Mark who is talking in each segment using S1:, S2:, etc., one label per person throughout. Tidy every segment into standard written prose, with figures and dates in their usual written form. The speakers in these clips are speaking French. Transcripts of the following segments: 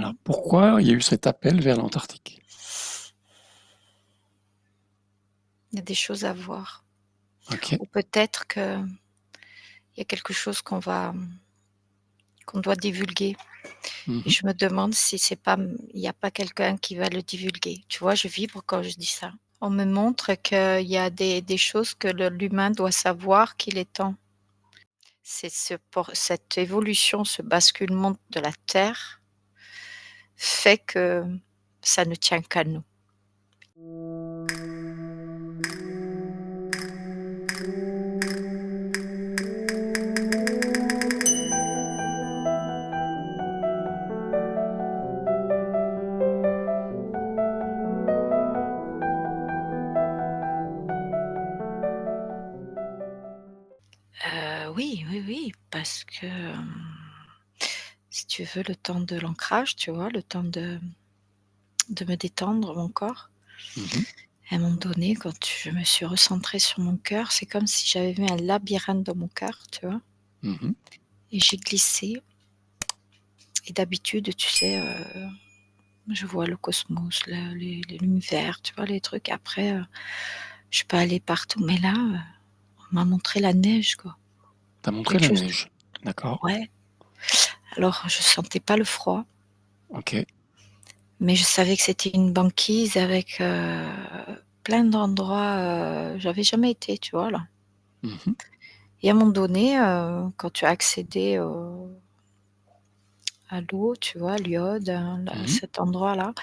S1: Alors, pourquoi il y a eu cet appel vers l'Antarctique?
S2: Il y a des choses à voir.
S1: OK.
S2: Ou peut-être qu'il y a quelque chose qu'on doit divulguer et
S1: Mmh.
S2: je me demande si c'est pas, il y a pas quelqu'un qui va le divulguer. Tu vois? Je vibre quand je dis ça. On me montre qu'il y a des choses que l'humain doit savoir qu'il est temps. C'est cette évolution, ce basculement de la Terre fait que ça ne tient qu'à nous. Oui, oui, oui, parce que, si tu veux le temps de l'ancrage, tu vois? Le temps de me détendre mon corps.
S1: Mmh.
S2: À un moment donné, quand je me suis recentrée sur mon cœur, c'est comme si j'avais mis un labyrinthe dans mon cœur, tu vois?
S1: Mmh.
S2: Et j'ai glissé et d'habitude, tu sais, je vois le cosmos, l'univers, tu vois? Les trucs après, je peux aller partout, mais là, on m'a montré la neige, quoi.
S1: Tu montré
S2: Quelque
S1: la
S2: chose
S1: neige. D'accord.
S2: ouais, alors je sentais pas le froid,
S1: OK.
S2: mais je savais que c'était une banquise avec, plein d'endroits, j'avais jamais été, tu vois, là?
S1: Mmh.
S2: Et à un moment donné, quand tu as accédé à l'eau, tu vois, l'iode, à
S1: Mmh.
S2: cet endroit-là,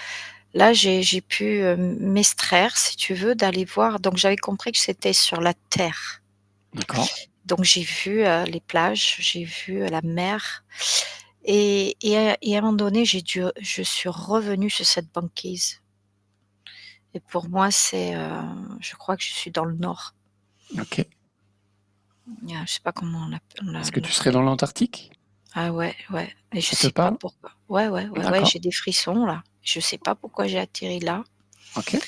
S2: là, j'ai pu, m'extraire, si tu veux, d'aller voir, donc j'avais compris que c'était sur la terre.
S1: D'accord.
S2: Donc j'ai vu, les plages, j'ai vu, la mer et à un moment donné, je suis revenue sur cette banquise et pour moi, je crois que je suis dans le nord.
S1: OK.
S2: Je sais pas comment
S1: Est-ce que tu serais
S2: l'appeler.
S1: dans l'Antarctique?
S2: Ah ouais, ouais et je
S1: Ça te
S2: sais pas
S1: parle?
S2: pourquoi. Ouais, ouais, ouais, ouais,
S1: D'accord.
S2: j'ai des frissons là. Je sais pas pourquoi j'ai atterri là.
S1: OK.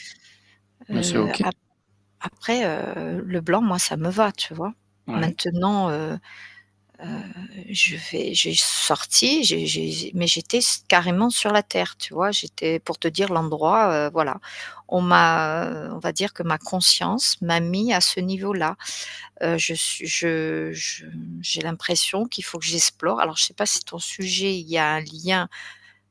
S1: Mais c'est OK.
S2: Ap après, le blanc, moi, ça me va, tu vois?
S1: Ouais.
S2: Maintenant, Heu, j'ai sorti, mais j'étais carrément sur la terre, tu vois? J'étais pour te dire l'endroit, voilà. On va dire que ma conscience m'a mis à ce niveau-là. Je suis je j'ai l'impression qu'il faut que j'explore. Alors je sais pas si ton sujet, il y a un lien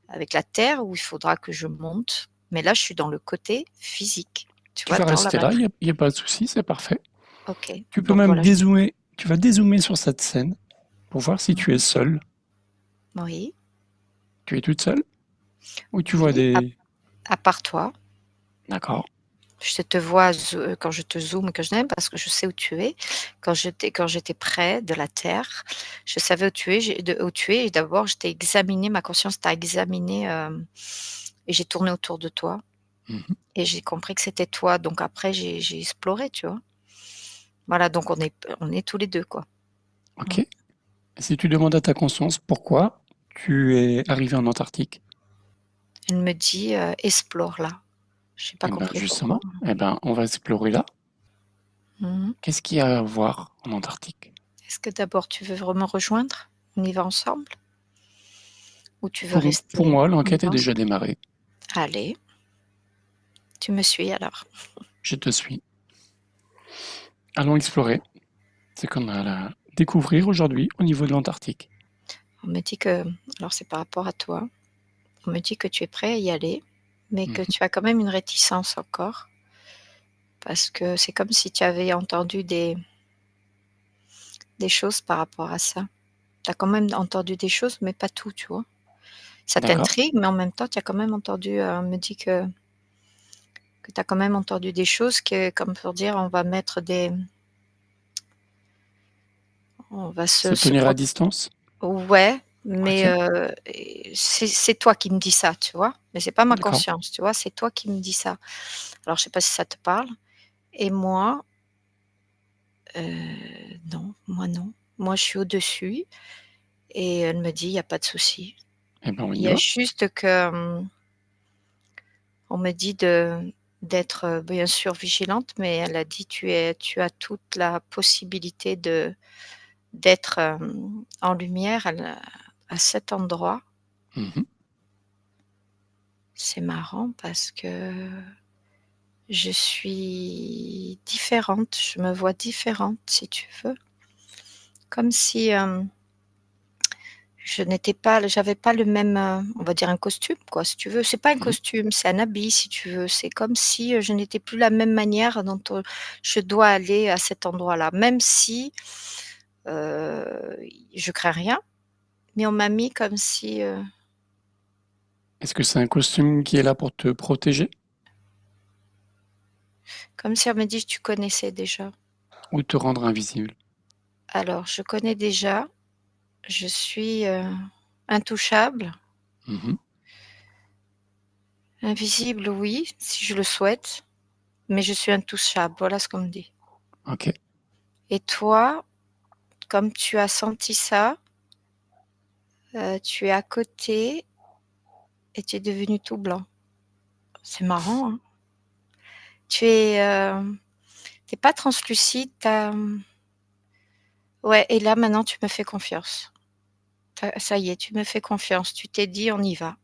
S2: avec la terre ou il faudra que je monte, mais là je suis dans le côté physique, tu
S1: Tu
S2: vois?
S1: vas
S2: Dans la
S1: rester là,
S2: matière.
S1: il y a pas de souci, c'est parfait.
S2: OK,
S1: Tu peux
S2: donc
S1: même
S2: voilà,
S1: dézoomer, tu vas dézoomer sur cette scène pour voir si tu es
S2: mmh
S1: seule.
S2: oui,
S1: Tu es toute seule? Ou tu vois
S2: oui,
S1: des
S2: à part toi.
S1: d'accord.
S2: Je te vois quand je te zoome, que je n'aime parce que je sais où tu es. Quand j'étais près de la terre, je savais où tu es et d'abord je t'ai examiné, ma conscience t'a examiné, et j'ai tourné autour de toi
S1: Mmh.
S2: et j'ai compris que c'était toi, donc après j'ai exploré, tu vois? Voilà, donc on est tous les 2 quoi.
S1: OK.
S2: Mmh.
S1: Et si tu demandes à ta conscience pourquoi tu es arrivée en Antarctique?
S2: Elle me dit, «Explore là». J'ai pas
S1: Eh ben,
S2: compris pourquoi.
S1: justement, eh ben, on va explorer là.
S2: Mmh.
S1: Qu'est-ce qu'il y a à voir en Antarctique?
S2: Est-ce que d'abord tu veux me rejoindre? On y va ensemble? Ou tu veux
S1: Pour
S2: rester?
S1: moi,
S2: On y
S1: l'enquête est
S2: va
S1: déjà
S2: ensemble?
S1: démarrée.
S2: Allez, tu me suis alors?
S1: Je te suis. Allons explorer ce qu'on a à découvrir aujourd'hui au niveau de l'Antarctique.
S2: On me dit que alors c'est par rapport à toi, on me dit que tu es prêt à y aller, mais que
S1: Mmh.
S2: tu as quand même une réticence encore, parce que c'est comme si tu avais entendu des choses par rapport à ça. Tu as quand même entendu des choses, mais pas tout, tu vois? Ça
S1: D'accord.
S2: t'intrigue, mais en même temps, tu as quand même entendu, on me dit que tu as quand même entendu des choses que comme pour dire, on va
S1: Se
S2: se
S1: tenir à
S2: prot
S1: distance?
S2: ouais, mais
S1: OK,
S2: et c'est toi qui me dis ça, tu vois? Mais c'est pas ma
S1: d'accord.
S2: conscience, tu vois? C'est toi qui me dis ça. Alors je sais pas si ça te parle et moi, non, moi non. Moi je suis au-dessus et elle me dit: «Il y a pas de souci».
S1: Eh ben, on
S2: Il
S1: y
S2: y a
S1: va.
S2: juste que, on me dit d'être, bien sûr vigilante, mais elle a dit: Tu as toute la possibilité d'être, en lumière à cet endroit».
S1: Mmh.
S2: c'est marrant parce que je suis différente, je me vois différente si tu veux. Comme si, j'avais pas le même, on va dire un costume quoi si tu veux. C'est pas un
S1: Mmh.
S2: costume, c'est un habit si tu veux. C'est comme si, je n'étais plus la même manière dont, je dois aller à cet endroit-là. Même si, heu, je crains rien, mais on m'a mis comme si,
S1: Est-ce que c'est un costume qui est là pour te protéger
S2: comme si on me dit: «Tu connaissais déjà».
S1: ou te rendre invisible?
S2: Alors je connais déjà, je suis, intouchable,
S1: Mmh.
S2: invisible oui, si je le souhaite, mais je suis intouchable, voilà ce qu'on me dit.
S1: OK.
S2: Et toi, comme tu as senti ça, tu es à côté et tu es devenu tout blanc. C'est marrant, hein? Tu es, tu es pas translucide, tu as, ouais et là maintenant tu me fais confiance. Tu ça y est, tu me fais confiance, tu t'es dit: «On y va».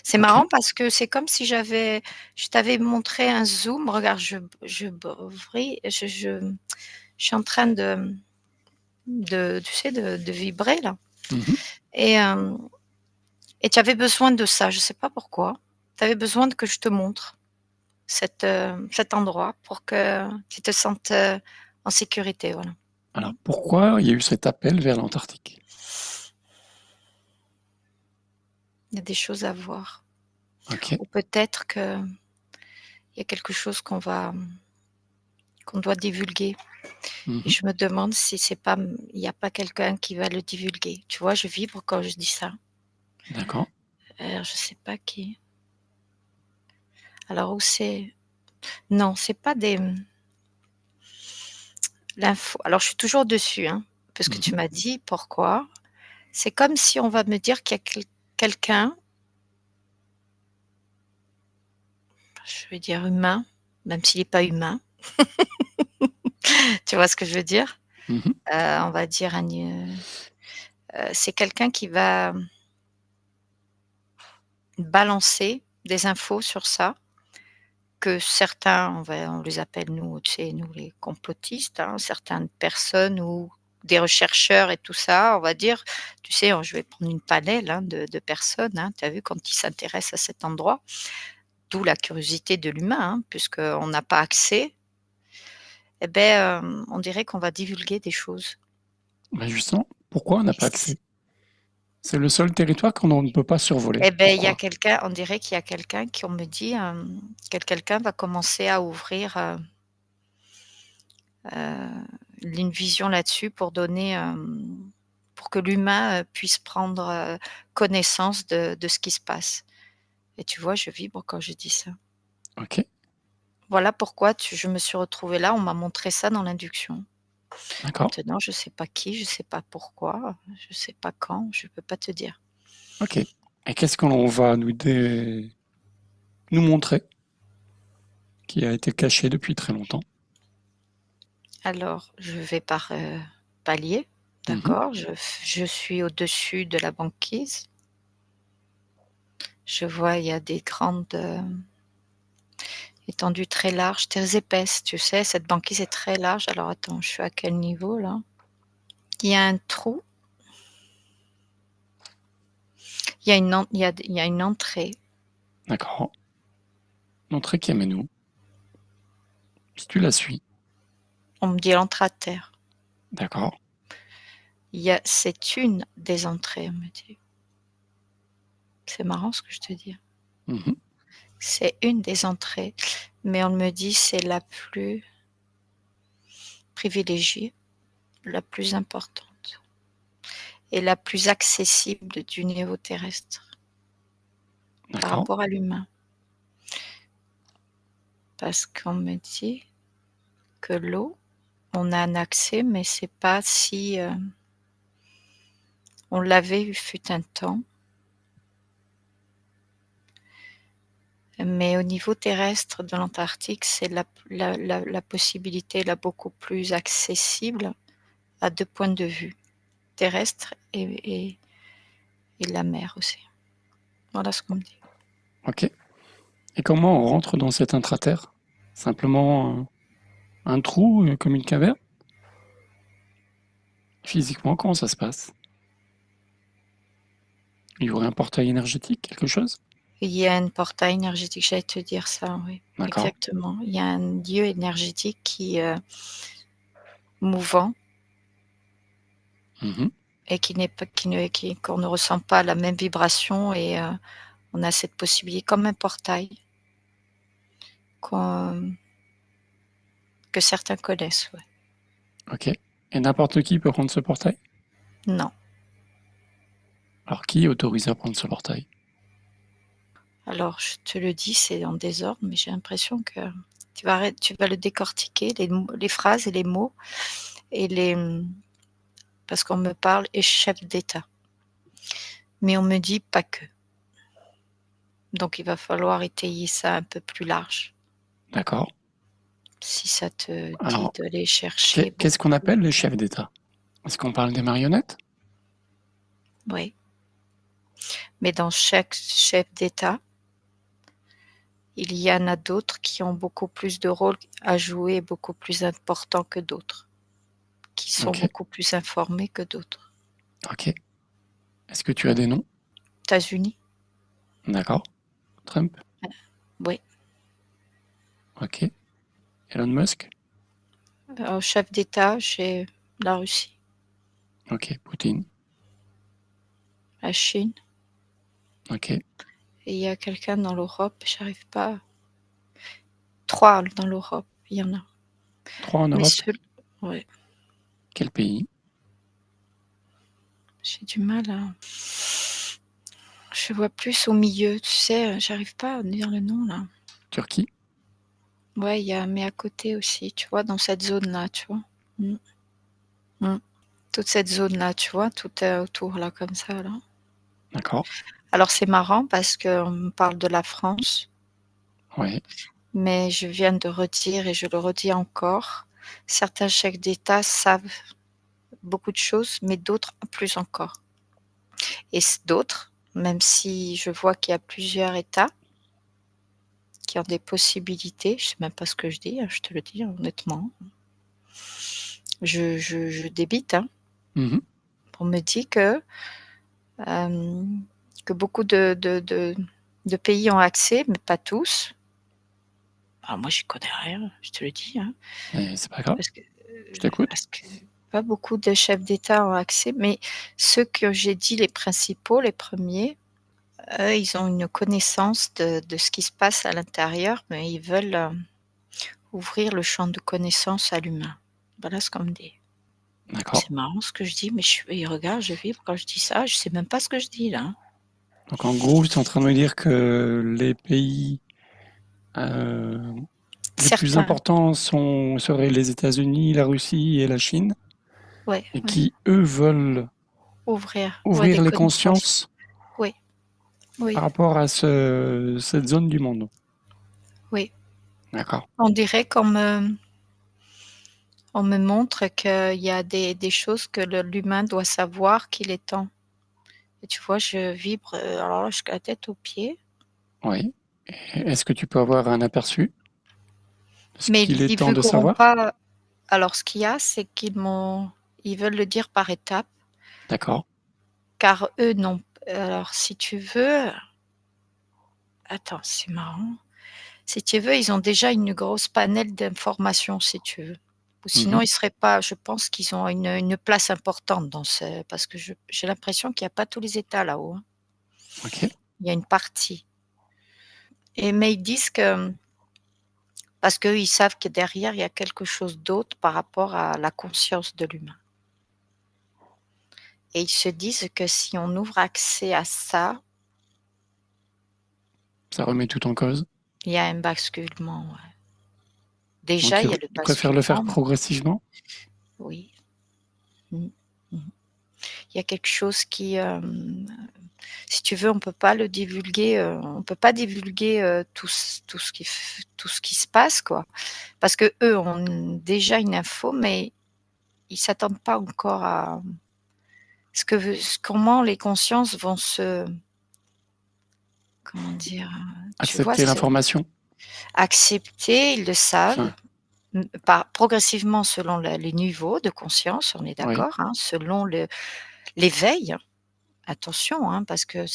S2: C'est
S1: OK.
S2: marrant parce que c'est comme si je t'avais montré un zoom, regarde je bris, je suis en train de tu sais de vibrer là
S1: Mmh.
S2: et et tu avais besoin de ça, je sais pas pourquoi. Tu avais besoin que je te montre cet endroit pour que tu te sentes, en sécurité, voilà.
S1: Alors pourquoi il y a eu cet appel vers l'Antarctique?
S2: Il y a des choses à voir
S1: OK.
S2: ou peut-être qu'il y a quelque chose qu'on doit divulguer et
S1: Mmh.
S2: je me demande si c'est pas, il y a pas quelqu'un qui va le divulguer. Tu vois, je vibre quand je dis ça.
S1: D'accord.
S2: Je sais pas qui. Alors où c'est? Non, c'est pas l'info alors je suis toujours dessus, hein, parce que
S1: Mmh.
S2: tu m'as dit: «Pourquoi?» C'est comme si on va me dire qu'il y a quelqu'un, je vais dire humain, même s'il est pas humain. Tu vois ce que je veux dire?
S1: Mmh.
S2: On va dire c'est quelqu'un qui va balancer des infos sur ça, que certains, on les appelle nous, tu sais, nous les complotistes, hein, certaines personnes ou des rechercheurs et tout ça, on va dire, tu sais, je vais prendre une panel, hein, de personnes, hein, tu as vu quand ils s'intéressent à cet endroit, d'où la curiosité de l'humain, hein, puisqu'on n'a pas accès, et beh, on dirait qu'on va divulguer des choses.
S1: Bah, justement, pourquoi on n'a
S2: Et
S1: pas accès? C'est le seul territoire qu'on ne peut pas survoler.
S2: et beh, il y a
S1: Pourquoi?
S2: quelqu'un, on dirait qu'il y a quelqu'un qui, on me dit, que quelqu'un va commencer à ouvrir, une vision là-dessus pour donner, pour que l'humain, puisse prendre, connaissance de ce qui se passe. Et tu vois, je vibre quand je dis ça.
S1: OK.
S2: Voilà pourquoi je me suis retrouvée là, on m'a montré ça dans l'induction.
S1: D'accord.
S2: Maintenant, je sais pas qui, je sais pas pourquoi, je sais pas quand, je peux pas te dire.
S1: OK. Et qu'est-ce qu'on va nous montrer qui a été caché depuis très longtemps?
S2: Alors, je vais par, paliers,
S1: Mmh.
S2: d'accord? Je suis au-dessus de la banquise. Je vois, il y a des grandes, étendues très larges, très épaisses, tu sais? Cette banquise est très large. Alors attends, je suis à quel niveau là? Il y a un trou, il y a une en il y a une entrée.
S1: D'accord. L'entrée qui amène où? Si tu la suis.
S2: On me dit l'entrée à terre.
S1: D'accord.
S2: C'est une des entrées, on me dit. C'est marrant ce que je te dis.
S1: Mmh.
S2: C'est une des entrées, mais on me dit c'est la plus privilégiée, la plus importante et la plus accessible du niveau terrestre par
S1: D'accord.
S2: rapport à l'humain. Parce qu'on me dit que l'eau, on a un accès, mais c'est pas si, on l'avait, il fut un temps, mais au niveau terrestre de l'Antarctique, c'est la possibilité là beaucoup plus accessible à 2 points de vue, terrestre et la mer aussi. Voilà ce qu'on me dit.
S1: OK. Et comment on rentre dans cet intraterre? Simplement un trou comme une caverne? Physiquement, comment ça se passe? Il y aurait un portail énergétique, quelque chose?
S2: Il y a un portail énergétique, j'allais te dire ça, oui,
S1: D'accord.
S2: exactement. Il y a un lieu énergétique qui est mouvant
S1: Mhm.
S2: et qui n'est pas, qu'on ne ressent pas la même vibration et on a cette possibilité, comme un portail qu'on- que certains connaissent. Ouais.
S1: Ok. Et n'importe qui peut prendre ce portail?
S2: Non.
S1: Alors qui est autorisé à prendre ce portail?
S2: Alors, je te le dis, c'est en désordre, mais j'ai l'impression que tu vas le décortiquer, les phrases et les mots, et parce qu'on me parle et chef d'État. Mais on me dit pas que. Donc, il va falloir étayer ça un peu plus large.
S1: D'accord.
S2: Si ça te dit
S1: Alors,
S2: d'aller chercher
S1: qu'est-ce
S2: beaucoup
S1: qu'on
S2: plus.
S1: appelle les chefs d'État? Est-ce qu'on parle des marionnettes?
S2: Oui. Mais dans chaque chef d'État, il y en a d'autres qui ont beaucoup plus de rôles à jouer, beaucoup plus importants que d'autres, qui sont
S1: Ok.
S2: beaucoup plus informés que d'autres.
S1: Ok. Est-ce que tu as des noms?
S2: États-Unis,
S1: D'accord. Trump?
S2: oui.
S1: Ok. Elon Musk?
S2: Chef d'État, j'ai la Russie,
S1: Ok. Poutine?
S2: la Chine,
S1: Ok.
S2: et il y a quelqu'un dans l'Europe, j'arrive pas. Trois dans l'Europe, il y en a.
S1: Trois en
S2: Mais
S1: Europe?
S2: ouais,
S1: Quel pays?
S2: j'ai du mal à. Je vois plus au milieu, tu sais, j'arrive pas à dire le nom là.
S1: Turquie?
S2: Ouais, il y a, mais à côté aussi, tu vois, dans cette zone-là, tu vois. Mm, mm. Toute cette zone-là, tu vois, tout est autour là, comme ça, là.
S1: D'accord.
S2: Alors c'est marrant parce qu'on me parle de la France,
S1: Ouais.
S2: mais je viens de redire et je le redis encore, certains chefs d'État savent beaucoup de choses, mais d'autres plus encore. Et d'autres, même si je vois qu'il y a plusieurs États qui ont des possibilités, je sais même pas ce que je dis, hein, je te le dis honnêtement. Je débite, hein.
S1: Mhm.
S2: On me dit euh, que beaucoup de pays ont accès, mais pas tous. Alors moi, j'y connais rien, je te le dis, hein,
S1: Et c'est pas grave.
S2: parce que,
S1: Je t'écoute.
S2: pas beaucoup de chefs d'État ont accès, mais ceux que j'ai dit, les principaux, les premiers, eux, ils ont une connaissance de ce qui se passe à l'intérieur, mais ils veulent ouvrir le champ de connaissance à l'humain. Voilà ce qu'on me dit.
S1: D'accord.
S2: C'est marrant ce que je dis, mais regarde, je vibre quand je dis ça, je sais même pas ce que je dis là, hein.
S1: Donc en gros, tu es en train de me dire que les pays euh, les plus
S2: Certains,
S1: importants seraient les États-Unis, la Russie et la Chine,
S2: ouais,
S1: et
S2: ouais.
S1: qui, eux, veulent
S2: Ouvrir, ouais, des
S1: ouvrir les
S2: connaissances.
S1: consciences
S2: Oui,
S1: par
S2: oui,
S1: rapport à cette zone du monde.
S2: oui.
S1: D'accord.
S2: On dirait on me montre qu'il y a des choses que l'humain doit savoir qu'il est temps. Et tu vois, je vibre, alors là, jusqu'à la tête aux pieds.
S1: Oui. Est-ce que tu peux avoir un aperçu de ce
S2: Mais
S1: qu'il
S2: ils
S1: est temps de
S2: divulgueront
S1: savoir?
S2: pas. Alors, ce qu'il y a, c'est ils veulent le dire par étapes,
S1: D'accord.
S2: car eux n'ont. Alors, si tu veux, attends, c'est marrant. Si tu veux, ils ont déjà une grosse panel d'informations, si tu veux. Ou sinon,
S1: Mhm.
S2: ils seraient pas. Je pense qu'ils ont une place importante dans parce que j'ai l'impression qu'il n'y a pas tous les États là-haut, hein.
S1: Ok.
S2: Il y a une partie. Mais ils disent que parce qu'eux, ils savent que derrière, il y a quelque chose d'autre par rapport à la conscience de l'humain. Et ils se disent que si on ouvre accès à ça,
S1: Ça remet tout en cause.
S2: il y a un basculement, ouais.
S1: Donc
S2: Déjà, il y a le
S1: ils préfèrent le faire
S2: basculement,
S1: progressivement.
S2: oui. Mmh. Mmh. Il y a quelque chose qui, si tu veux, on peut pas le divulguer, on peut pas divulguer, tout ce qui se passe, quoi. Parce qu'eux ont déjà une info, mais ils s'attendent pas encore à comment les consciences vont comment dire? Tu vois,
S1: Accepter l'information?
S2: accepter, ils le savent,
S1: Enfin,
S2: progressivement selon les niveaux de conscience, on est
S1: oui,
S2: d'accord, hein, selon l'éveil. Attention, hein, parce que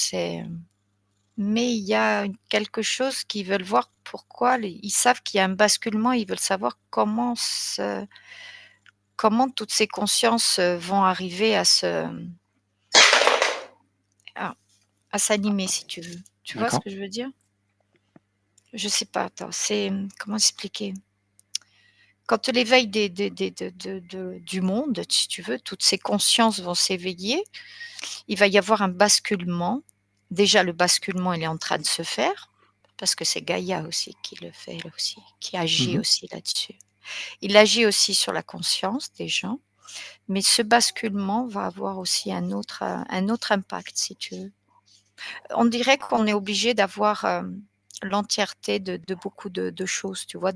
S2: mais il y a quelque chose qu'ils veulent voir pourquoi ils savent qu'il y a un basculement, ils veulent savoir comment toutes ces consciences, vont arriver à à s'animer si tu veux. Tu vois ce
S1: d'accord.
S2: que je veux dire? Je sais pas, attends, comment expliquer? Quand l'éveil du monde, si tu veux, toutes ces consciences vont s'éveiller, il va y avoir un basculement. Déjà le basculement, il est en train de se faire, parce que c'est Gaïa aussi qui le fait là aussi, qui agit
S1: Mmh.
S2: aussi là-dessus. Il agit aussi sur la conscience des gens, mais ce basculement va avoir aussi un autre impact si tu veux. On dirait qu'on est obligé d'avoir, l'entièreté de beaucoup de choses, tu vois?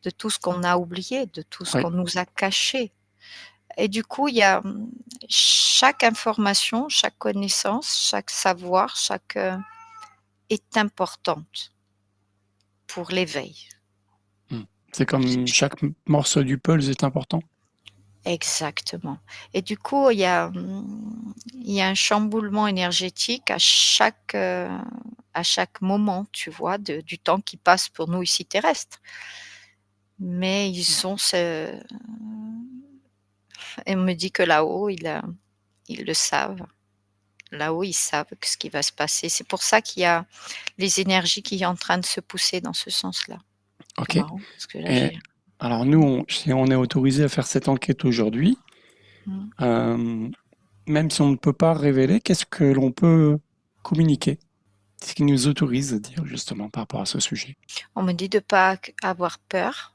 S2: De tout ce qu'on a oublié, de tout ce
S1: Oui,
S2: qu'on nous a caché. Et du coup, il y a, chaque information, chaque connaissance, chaque savoir, est importante pour l'éveil.
S1: mmh. C'est comme chaque morceau du puzzle est important?
S2: Exactement. Et du coup, il y a un chamboulement énergétique à chaque moment, tu vois, du temps qui passe pour nous ici terrestres. Mais et on me dit que là-haut, ils le savent. Là-haut, ils savent que ce qui va se passer. C'est pour ça qu'il y a les énergies qui est en train de se pousser dans ce sens-là. C'est
S1: OK.
S2: marrant parce que là,
S1: Et
S2: j'ai
S1: alors nous, si on est autorisé à faire cette enquête aujourd'hui,
S2: mmh.
S1: hem, même si on ne peut pas révéler, qu'est-ce que l'on peut communiquer? Ce qui nous autorise à dire justement par rapport à ce sujet?
S2: On me dit de pas avoir peur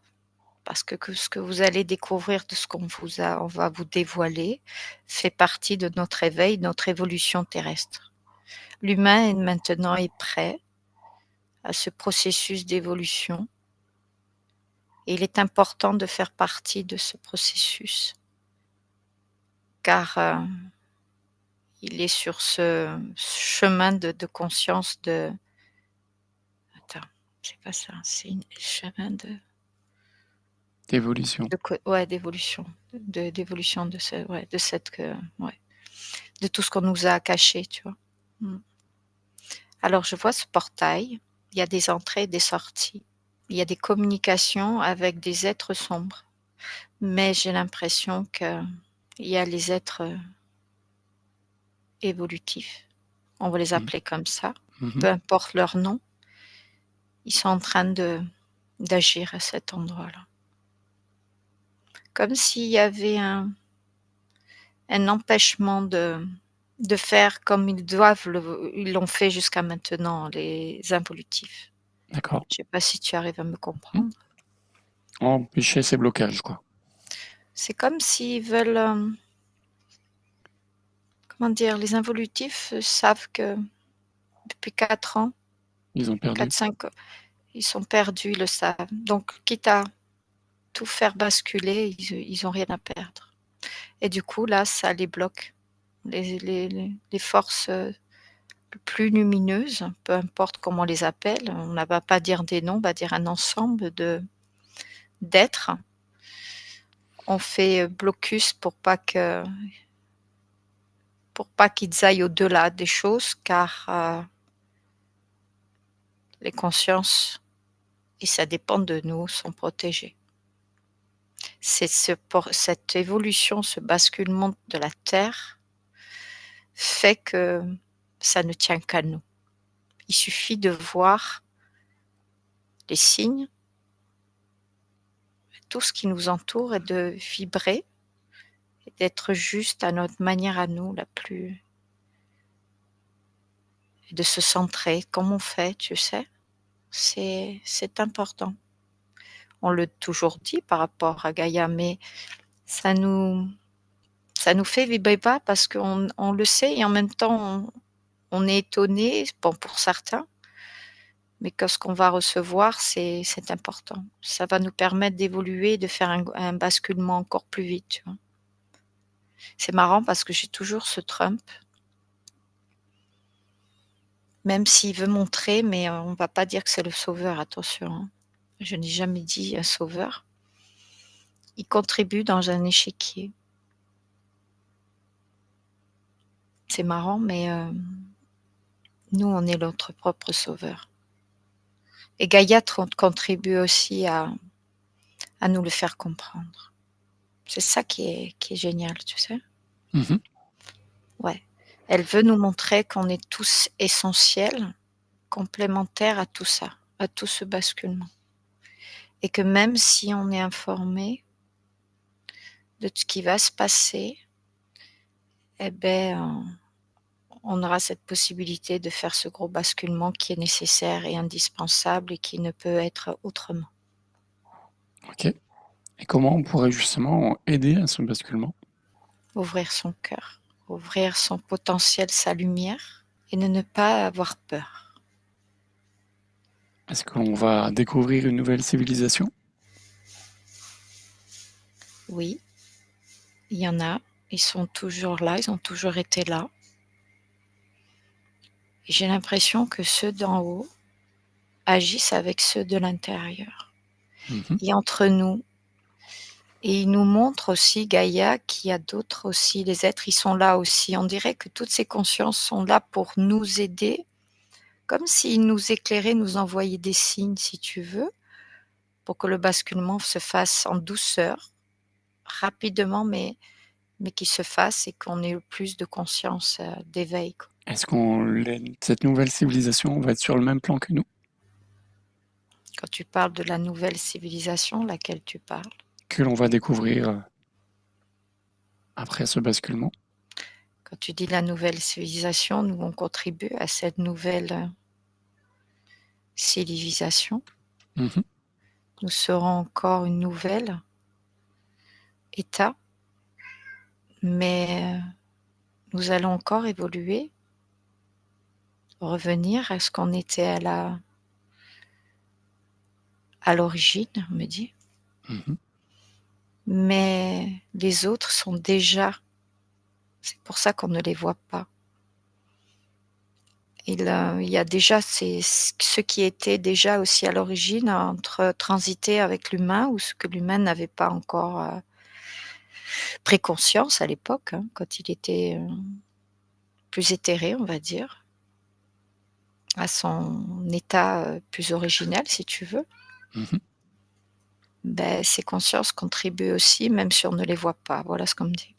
S2: parce que ce que vous allez découvrir de ce on va vous dévoiler fait partie de notre éveil, notre évolution terrestre. L'humain maintenant est prêt à ce processus d'évolution et il est important de faire partie de ce processus car, il est sur ce chemin de conscience attends, c'est pas ça, c'est une chemin
S1: D'évolution.
S2: ouais, d'évolution, d'évolution de cette, ouais, de tout ce qu'on nous a caché, tu vois? Mmh. Alors je vois ce portail, il y a des entrées et des sorties. Il y a des communications avec des êtres sombres, mais j'ai l'impression qu'il y a les êtres, évolutifs. On va les
S1: Mmh.
S2: appeler comme ça,
S1: Mmh.
S2: peu importe leur nom, ils sont en train d'agir à cet endroit-là. Comme s'il y avait un empêchement de faire comme ils l'ont fait jusqu'à maintenant, les involutifs.
S1: D'accord.
S2: Je sais pas si tu arrives à me
S1: Mmh.
S2: comprendre?
S1: Empêcher ces blocages, quoi.
S2: C'est comme s'ils veulent, comment dire? Les involutifs, savent que depuis 4 ans,
S1: Ils ont perdu.
S2: 4-5, ils sont perdus, ils le savent. Donc quitte à tout faire basculer, ils ont rien à perdre. Et du coup, là, ça les bloque. Les forces, plus lumineuses, peu importe comment on les appelle, on ne va pas dire des noms, on va dire un ensemble d'êtres. On fait, blocus pour pas qu'ils aillent au-delà des choses car, les consciences, et ça dépend de nous, sont protégées. C'est cette évolution, ce basculement de la Terre fait que ça ne tient qu'à nous. Il suffit de voir les signes, tout ce qui nous entoure et de vibrer et d'être juste à notre manière à nous la plus et de se centrer comme on fait, tu sais? C'est important. On le toujours dit par rapport à Gaïa, mais ça nous ça nous fait vibrer bas parce qu'on le sait et en même temps on est étonné, bon pour certains, mais que ce qu'on va recevoir c'est important. Ça va nous permettre d'évoluer, de faire un basculement encore plus vite, tu vois? C'est marrant parce que j'ai toujours ce Trump Même s'il veut montrer, mais on va pas dire que c'est le sauveur, attention, hein. Je n'ai jamais dit un sauveur. Il contribue dans un échiquier. C'est marrant, mais nous, on est notre propre sauveur. Et Gaïa contribue aussi à nous le faire comprendre. C'est ça qui est génial, tu sais.
S1: Mhm.
S2: Ouais. Elle veut nous montrer qu'on est tous essentiels, complémentaires à tout ça, à tout ce basculement. Et que même si on est informé de ce qui va se passer, eh ben, on aura cette possibilité de faire ce gros basculement qui est nécessaire et indispensable et qui ne peut être autrement.
S1: Ok. Et comment on pourrait justement aider à ce basculement?
S2: Ouvrir son cœur, ouvrir son potentiel, sa lumière et ne pas avoir peur.
S1: Est-ce qu'on va découvrir une nouvelle civilisation?
S2: Oui, il y en a, ils sont toujours là, ils ont toujours été là. Et j'ai l'impression que ceux d'en haut agissent avec ceux de l'intérieur.
S1: Mhm.
S2: Et entre nous, et ils nous montrent aussi, Gaïa, qu'il y a d'autres aussi, les êtres, ils sont là aussi. On dirait que toutes ces consciences sont là pour nous aider, comme s'ils nous éclairaient, nous envoyaient des signes, si tu veux, pour que le basculement se fasse en douceur, rapidement, mais qu'il se fasse et qu'on ait le plus de conscience, d'éveil, quoi.
S1: Est-ce cette nouvelle civilisation va être sur le même plan que nous?
S2: Quand tu parles de la nouvelle civilisation, laquelle tu parles?
S1: Que l'on va découvrir après ce basculement?
S2: Quand tu dis la nouvelle civilisation, nous, on contribue à cette nouvelle civilisation.
S1: Mhm.
S2: Nous serons encore une nouvelle État, mais nous allons encore évoluer, revenir à ce qu'on était à l'origine, on me dit.
S1: Mhm.
S2: Mais les autres sont déjà, c'est pour ça qu'on ne les voit pas. Il y a déjà ceux qui étaient déjà aussi à l'origine entre transiter avec l'humain ou ce que l'humain n'avait pas encore pris conscience à l'époque, hein, quand il était plus éthéré, on va dire, à son état plus originel, si tu veux.
S1: Mhm.
S2: Ben, ces consciences contribuent aussi, même si on ne les voit pas. Voilà ce qu'on me dit.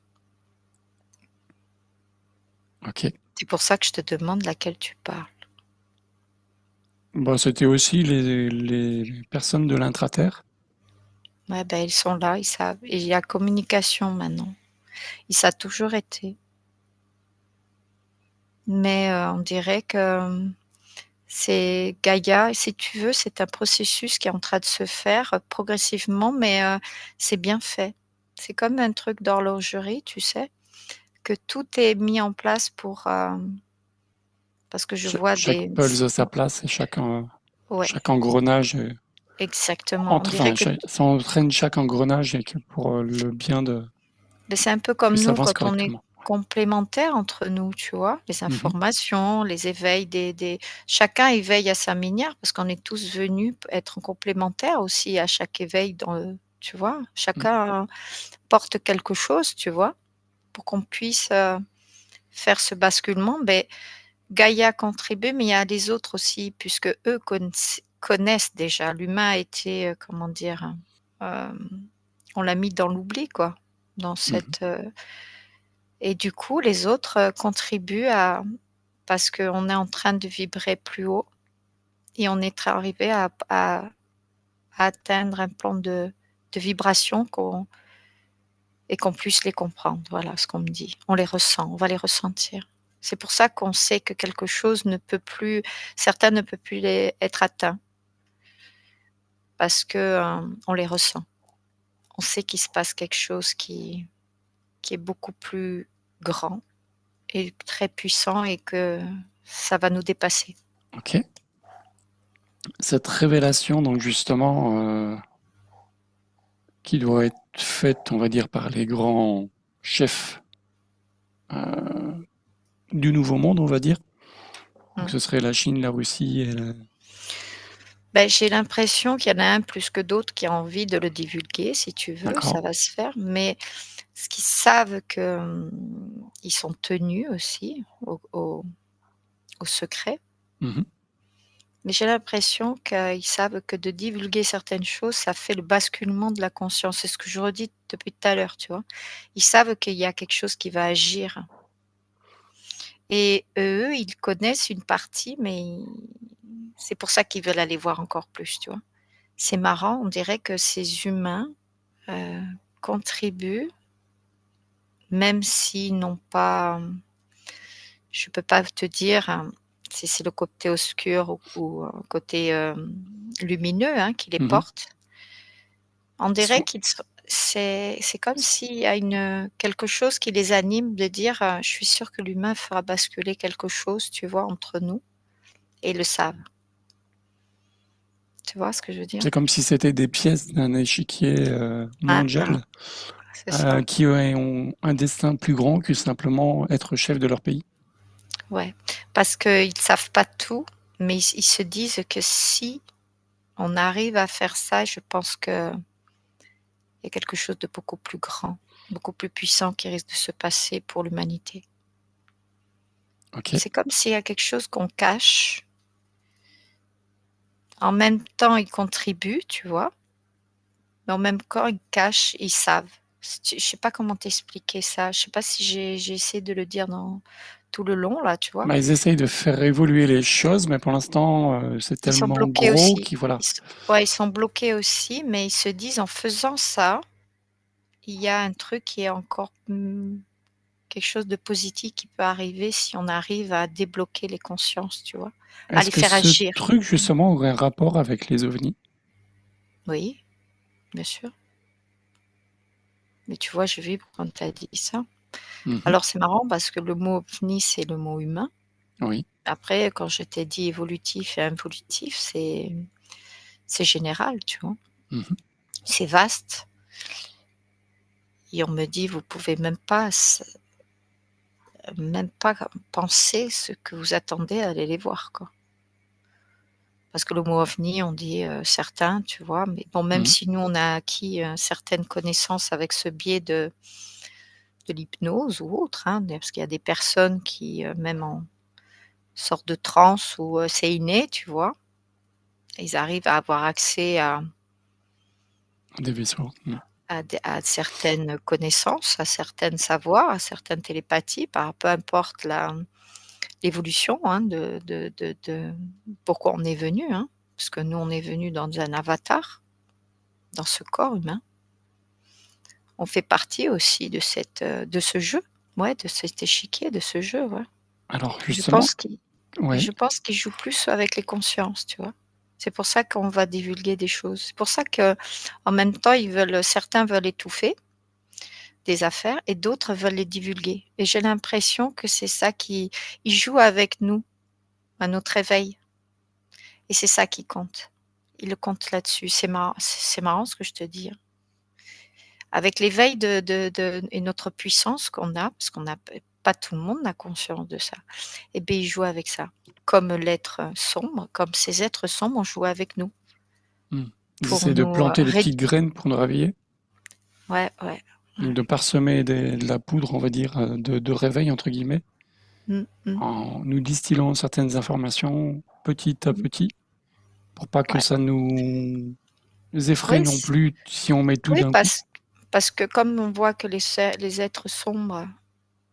S1: Ok.
S2: C'est pour ça que je te demande laquelle tu parles.
S1: Bon, c'était aussi les personnes de l'intraterre.
S2: Ouais, ben, ils sont là, ils savent. Et il y a communication maintenant. Et ça a toujours été. Mais on dirait que c'est Gaïa, si tu veux, c'est un processus qui est en train de se faire progressivement, mais c'est bien fait. C'est comme un truc d'horlogerie, tu sais, que tout est mis en place pour parce que je vois
S1: Chaque
S2: des
S1: pulse a sa place et
S2: ouais,
S1: chaque engrenage
S2: exactement. On dirait que
S1: ça entraîne chaque engrenage et que pour le bien de
S2: mais c'est un peu
S1: que
S2: comme
S1: ça
S2: nous
S1: avance
S2: quand on est
S1: correctement.
S2: complémentaires entre nous, tu vois? Les
S1: Mhm.
S2: informations, les éveils des chacun éveille à sa manière parce qu'on est tous venus être complémentaires aussi à chaque éveil dans le tu vois?
S1: Mm.
S2: Chacun porte quelque chose, tu vois? Pour qu'on puisse, faire ce basculement, beh, Gaïa contribue, mais il y a les autres aussi puisque eux connaissent déjà. L'humain a été, comment dire? On l'a mis dans l'oubli quoi, dans
S1: Mhm.
S2: cette, et du coup, les autres, contribuent à parce qu'on est en train de vibrer plus haut et on est arrivé à atteindre un plan de vibration et qu'on puisse les comprendre. Voilà ce qu'on me dit. On les ressent, on va les ressentir. C'est pour ça qu'on sait que quelque chose ne peut plus certains ne peut plus être atteints parce que, on les ressent. On sait qu'il se passe quelque chose qui est beaucoup plus grand et très puissant et que ça va nous dépasser.
S1: Ok. Cette révélation, donc justement, qui doit être faite, on va dire, par les grands chefs du Nouveau Monde, on va dire. Donc
S2: Mmh.
S1: ce serait la Chine, la Russie et
S2: Ben, j'ai l'impression qu'il y en a un plus que d'autres qui a envie de le divulguer, si tu veux,
S1: d'accord.
S2: ça va se faire, mais ce qu'ils savent que, ils sont tenus aussi au secret,
S1: Mmh.
S2: mais j'ai l'impression qu'ils savent que de divulguer certaines choses, ça fait le basculement de la conscience. C'est ce que je redis depuis tout à l'heure, tu vois? Ils savent qu'il y a quelque chose qui va agir et eux, ils connaissent une partie, mais c'est pour ça qu'ils veulent aller voir encore plus, tu vois? C'est marrant, on dirait que ces humains, heu, contribuent, même s'ils n'ont pas, je peux pas te dire, si c'est le côté obscur ou côté, lumineux, hein, qui les
S1: Mmh.
S2: porte. On
S1: Ils
S2: dirait
S1: sont
S2: qu'ils se c'est comme s'il y a quelque chose qui les anime de dire, «Je suis sûr que l'humain fera basculer quelque chose», tu vois, entre nous et ils le savent. Tu vois ce que je veux dire?
S1: c'est comme si c'était des pièces d'un échiquier,
S2: Ah,
S1: mondial,
S2: c'est ça.
S1: qui ont un destin plus grand que simplement être chef de leur pays.
S2: Ouais, parce qu'ils savent pas tout, mais ils se disent que si on arrive à faire ça, je pense qu'il y a quelque chose de beaucoup plus grand, beaucoup plus puissant qui risque de se passer pour l'humanité.
S1: OK.
S2: C'est comme s'il y a quelque chose qu'on cache. En même temps, ils contribuent, tu vois? Mais en même temps, ils cachent, ils savent. Je sais pas comment t'expliquer ça. Je sais pas si j'ai essayé de le dire dans tout le long là, tu vois?
S1: Bah, ils essayent de faire évoluer les choses, mais pour l'instant, c'est
S2: Ils sont
S1: tellement
S2: bloqués
S1: gros
S2: aussi.
S1: qu'ils voilà.
S2: Ouais, ils sont bloqués aussi, mais ils se disent: «En faisant ça, il y a un truc qui est encore, quelque chose de positif qui peut arriver si on arrive à débloquer les consciences», tu vois? À
S1: Est-ce
S2: les
S1: que
S2: faire
S1: ce
S2: agir.
S1: truc justement aurait un rapport avec les ovnis?
S2: Oui, bien sûr. Mais tu vois, je vibre quand tu as dit ça.
S1: Mmh.
S2: Alors c'est marrant parce que le mot ovni, c'est le mot humain.
S1: Oui.
S2: Après, quand je t'ai dit évolutif et involutif, c'est général, tu vois?
S1: Mmh.
S2: C'est vaste et on me dit: «Vous pouvez même pas penser ce que vous attendez à aller les voir, quoi». Parce que le mot ovni, on dit, certains, tu vois? Mais bon, même
S1: Mmh.
S2: si nous, on a acquis, certaines connaissances avec ce biais de l'hypnose ou autre, hein, parce qu'il y a des personnes qui, même en sorte de transe ou, c'est inné, tu vois? Ils arrivent à avoir accès
S1: Des vaisseaux. Mmh.
S2: à certaines connaissances, à certains savoirs, à certaines télépathies, par peu importe l'évolution, hein, de pourquoi on est venu, hein. Parce que nous, on est venu dans un avatar, dans ce corps humain. On fait partie aussi de ce jeu, ouais, de cet échiquier, de ce jeu, ouais.
S1: Alors
S2: Je
S1: justement
S2: pense qu'il
S1: ouais.
S2: je pense qu'il joue plus avec les consciences, tu vois? C'est pour ça qu'on va divulguer des choses. C'est pour ça que, en même temps, certains veulent étouffer des affaires et d'autres veulent les divulguer et j'ai l'impression que c'est ça qui ils jouent avec nous, à notre réveil et c'est ça qui compte. Ils le comptent là-dessus. C'est marrant ce que je te dis, hein. Avec l'éveil de et notre puissance qu'on a, parce qu'on a pas tout le monde n'a conscience de ça, et beh, ils jouent avec ça. Comme l'être sombre, comme ces êtres sombres ont joué avec nous
S1: Mmh. Ils
S2: pour
S1: essaient de
S2: nous,
S1: planter des petites graines pour nous réveiller,
S2: ouais, ouais, ouais.
S1: de parsemer de la poudre, on va dire, de «réveil» entre guillemets,
S2: Mmh mh.
S1: en nous distillant certaines informations petit à
S2: Mmh.
S1: petit, pour pas que
S2: Ouais.
S1: ça nous effraie
S2: Oui,
S1: non plus si on met tout
S2: oui,
S1: d'un coup.
S2: parce que comme on voit que les êtres sombres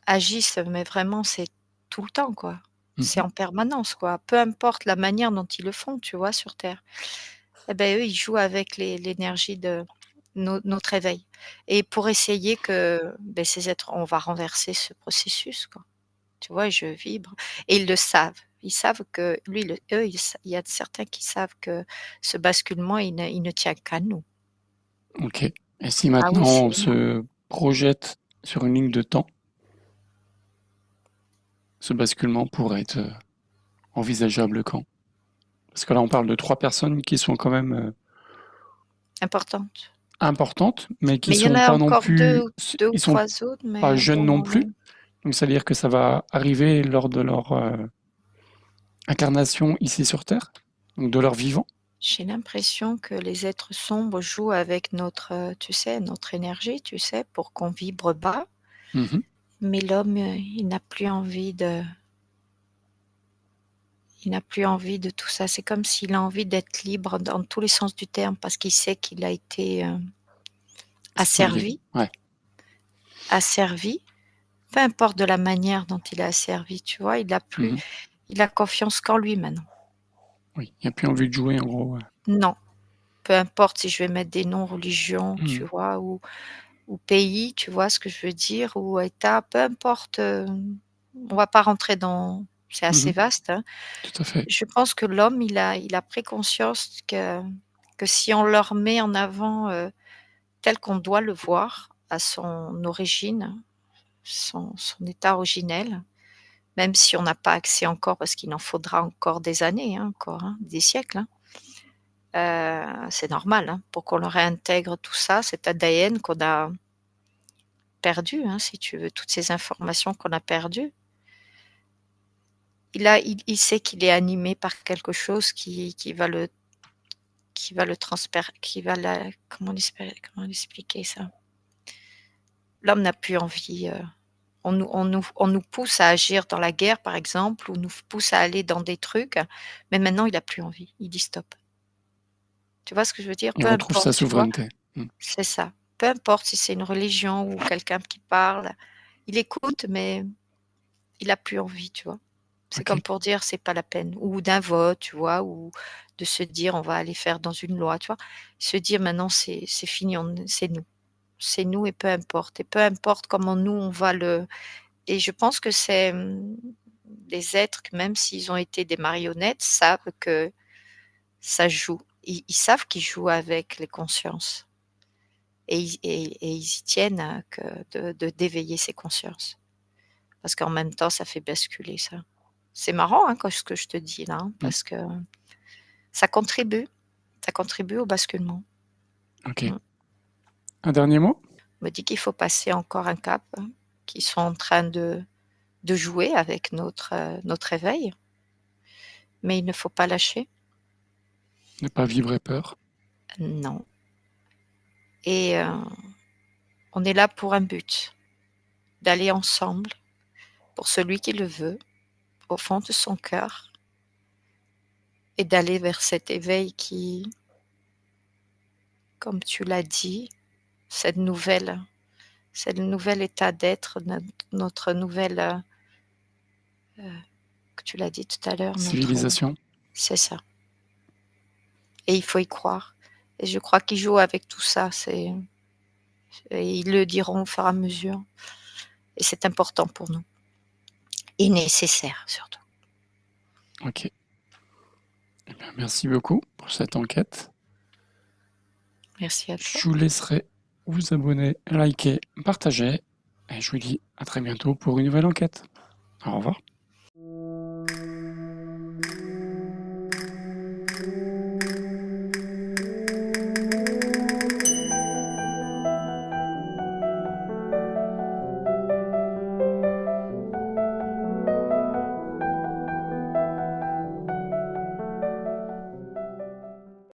S2: agissent, mais vraiment c'est tout le temps, quoi.
S1: Mmh
S2: C'est
S1: mh.
S2: en permanence, quoi. Peu importe la manière dont ils le font, tu vois, sur terre. Et beh, eux, ils jouent avec l'énergie de notre réveil et pour essayer que, beh, ces êtres on va renverser ce processus, quoi. Tu vois? Je vibre et ils le savent. Ils savent que lui, le eux, il y a certains qui savent que ce basculement, il ne tient qu'à nous.
S1: OK. Et si
S2: Ah
S1: maintenant
S2: oui, c'est
S1: on
S2: énorme.
S1: se projette sur une ligne de temps, ce basculement pourrait être, envisageable quand? Parce que là, on parle de 3 personnes qui sont quand même,
S2: Importante.
S1: importantes, mais qui
S2: Mais il y en
S1: sont
S2: a
S1: pas non
S2: encore
S1: plus
S2: 2 ou
S1: ils sont
S2: 3 autres,
S1: pas
S2: mais
S1: jeunes
S2: bon,
S1: non plus. Donc ça veut dire que ça va arriver lors de leur, incarnation ici sur Terre, donc de leur vivant.
S2: J'ai l'impression que les êtres sombres jouent avec notre, tu sais, notre énergie, tu sais, pour qu'on vibre bas.
S1: Mhm,
S2: Mais l'homme, il n'a plus envie de tout ça. C'est comme s'il a envie d'être libre dans tous les sens du terme parce qu'il sait qu'il a été
S1: spolié.
S2: asservi,
S1: Ouais.
S2: asservi, peu importe de la manière dont il est asservi, tu vois,
S1: Mhm.
S2: il a confiance qu'en lui maintenant.
S1: Oui, il n'y a plus envie de jouer en gros. Ouais.
S2: Non, peu importe si je vais mettre des noms, religion, tu
S1: Mhm,
S2: vois, ou pays, tu vois ce que je veux dire, ou État, peu importe. On va pas rentrer dans. C'est assez
S1: mhm,
S2: vaste, hein.
S1: tout à fait.
S2: Je pense que l'homme, il a pris conscience que si on le remet en avant tel qu'on doit le voir, à son origine, son état originel, même si on n'a pas accès encore, parce qu'il en faudra encore des années, hein, encore, hein, des siècles, hein. C'est normal, hein, pour qu'on le réintègre tout ça, cet ADN qu'on a perdu, hein, si tu veux, toutes ces informations qu'on a perdues. Il sait qu'il est animé par quelque chose qui va le transper qui va la comment l'expliquer ça? L'homme n'a plus envie, on nous pousse à agir dans la guerre, par exemple, ou nous pousse à aller dans des trucs, mais maintenant il a plus envie, il dit: «Stop». Tu vois ce que je veux dire?
S1: Il
S2: Peu
S1: retrouve
S2: importe,
S1: sa
S2: tu vois?
S1: souveraineté. Mhm.
S2: C'est ça. Peu importe si c'est une religion ou quelqu'un qui parle, il écoute, mais il a plus envie, tu vois? C'est
S1: Ok.
S2: comme pour dire: «C'est pas la peine» ou d'un vote, tu vois? Ou de se dire: «On va aller faire dans une loi», tu vois? Se dire: «Maintenant c'est fini, on c'est nous. C'est nous et peu importe comment nous on va le» et je pense que c'est, des êtres que même s'ils ont été des marionnettes, savent que ça joue. Ils savent qu'ils jouent avec les consciences et ils y tiennent à que d'éveiller ces consciences. Parce qu'en même temps, ça fait basculer ça. C'est marrant, hein, ce que je te dis là, hein,
S1: Mhm.
S2: parce que ça contribue, ça contribue au basculement.
S1: Ok.
S2: Mmh.
S1: Un dernier mot?
S2: On me dit qu'il faut passer encore un cap, hein, qu'ils sont en train de jouer avec notre éveil, mais il ne faut pas lâcher.
S1: Ne pas vibrer peur.
S2: Non et on est là pour un but, d'aller ensemble, pour celui qui le veut, au fond de son cœur et d'aller vers cet éveil qui, comme tu l'as dit, cette nouvelle c'est le nouvel état d'être, notre nouvelle, que tu l'as dit tout à l'heure, notre
S1: Civilisation.
S2: c'est ça et il faut y croire et je crois qu'ils jouent avec tout ça, et ils le diront au fur et à mesure et c'est important pour nous et nécessaire surtout.
S1: Ok. Eh bien, merci beaucoup pour cette enquête.
S2: Merci à toi.
S1: Je vous laisserai vous abonner, liker, partager. Et je vous dis à très bientôt pour une nouvelle enquête. Au revoir.